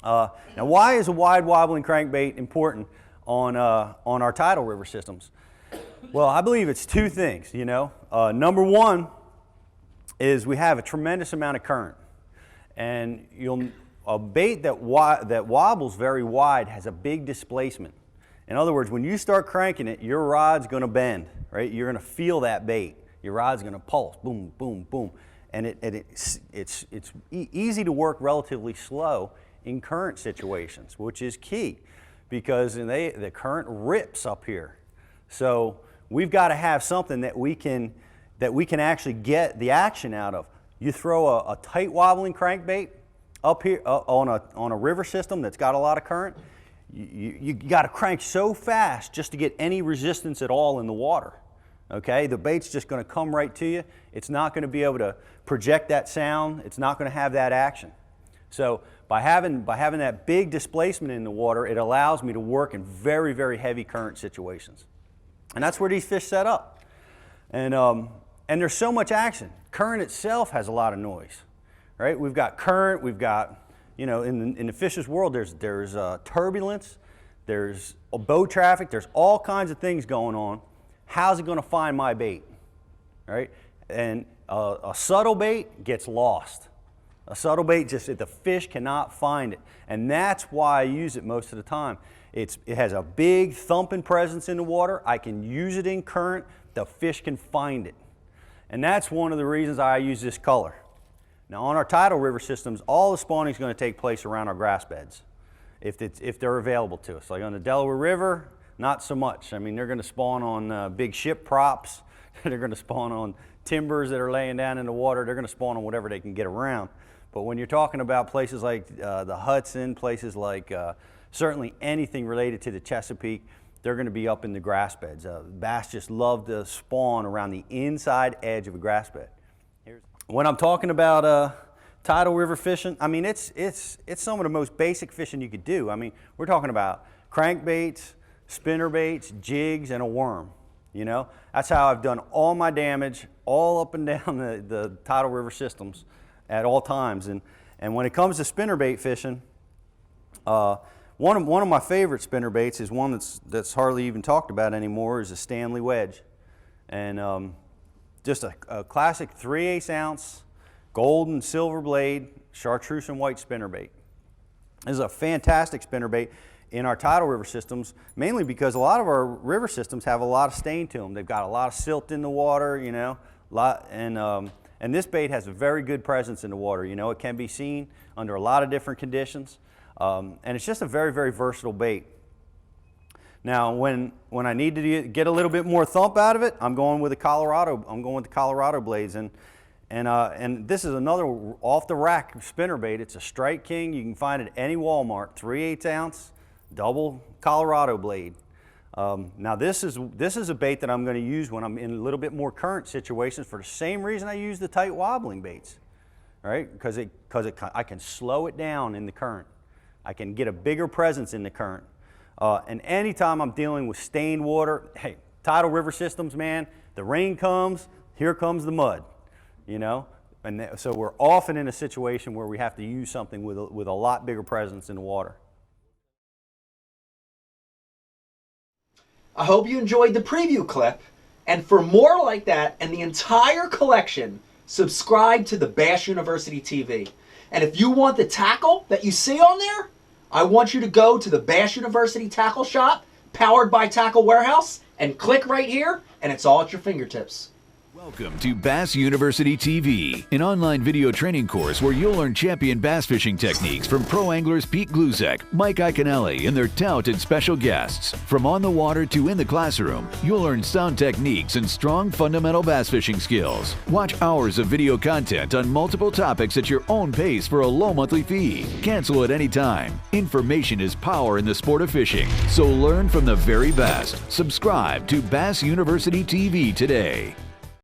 Now, why is a wide wobbling crankbait important on our tidal river systems? Well, I believe it's two things, you know. Number one is we have a tremendous amount of current. And a bait that wobbles very wide has a big displacement. In other words, when you start cranking it, your rod's going to bend, right? You're going to feel that bait. Your rod's going to pulse, boom, boom, boom. And it's easy to work relatively slow in current situations, which is key because the current rips up here. So we've got to have something that we can actually get the action out of. You throw a tight wobbling crankbait up here on a river system that's got a lot of current, you got to crank so fast just to get any resistance at all in the water. Okay, the bait's just going to come right to you. It's not going to be able to project that sound. It's not going to have that action. So by having that big displacement in the water, it allows me to work in very, very heavy current situations. And that's where these fish set up. And there's so much action. Current itself has a lot of noise, right? We've got current, we've got, you know, in the fish's world, there's turbulence, there's boat traffic, there's all kinds of things going on. How's it going to find my bait, right? And a subtle bait gets lost. A subtle bait, the fish cannot find it. And that's why I use it most of the time. It has a big thumping presence in the water. I can use it in current. The fish can find it. And that's one of the reasons I use this color. Now on our tidal river systems, all the spawning is going to take place around our grass beds if they're available to us. Like on the Delaware River, not so much. I mean, they're going to spawn on big ship props. They're going to spawn on timbers that are laying down in the water. They're going to spawn on whatever they can get around. But when you're talking about places like the Hudson, places like certainly anything related to the Chesapeake, they're going to be up in the grass beds. Bass just love to spawn around the inside edge of a grass bed. When I'm talking about tidal river fishing, I mean, it's some of the most basic fishing you could do. I mean, we're talking about crankbaits, spinner baits, jigs, and a worm. You know, that's how I've done all my damage all up and down the tidal river systems at all times. And when it comes to spinnerbait fishing, one of my favorite spinnerbaits is one that's hardly even talked about anymore, is a Stanley wedge. And just a classic 3/8 ounce gold and silver blade chartreuse and white spinnerbait. This is a fantastic spinnerbait in our tidal river systems, mainly because a lot of our river systems have a lot of stain to them. They've got a lot of silt in the water, you know, and this bait has a very good presence in the water. You know, it can be seen under a lot of different conditions, and it's just a very, very versatile bait. Now, when I need to get a little bit more thump out of it, I'm going with the Colorado blades, and this is another off-the-rack spinnerbait. It's a Strike King. You can find it at any Walmart, 3/8 ounce, double Colorado blade. Now this is a bait that I'm going to use when I'm in a little bit more current situations for the same reason I use the tight wobbling baits, right? Because I can slow it down in the current. I can get a bigger presence in the current. And anytime I'm dealing with stained water, hey, tidal river systems, man, the rain comes, here comes the mud, you know? And so we're often in a situation where we have to use something with a lot bigger presence in the water. I hope you enjoyed the preview clip, and for more like that and the entire collection, subscribe to the Bass University TV. And if you want the tackle that you see on there, I want you to go to the Bass University Tackle Shop, powered by Tackle Warehouse, and click right here, and it's all at your fingertips. Welcome to Bass University TV, an online video training course where you'll learn champion bass fishing techniques from pro anglers Pete Gluszek, Mike Iaconelli, and their talented special guests. From on the water to in the classroom, you'll learn sound techniques and strong fundamental bass fishing skills. Watch hours of video content on multiple topics at your own pace for a low monthly fee. Cancel at any time. Information is power in the sport of fishing, so learn from the very best. Subscribe to Bass University TV today.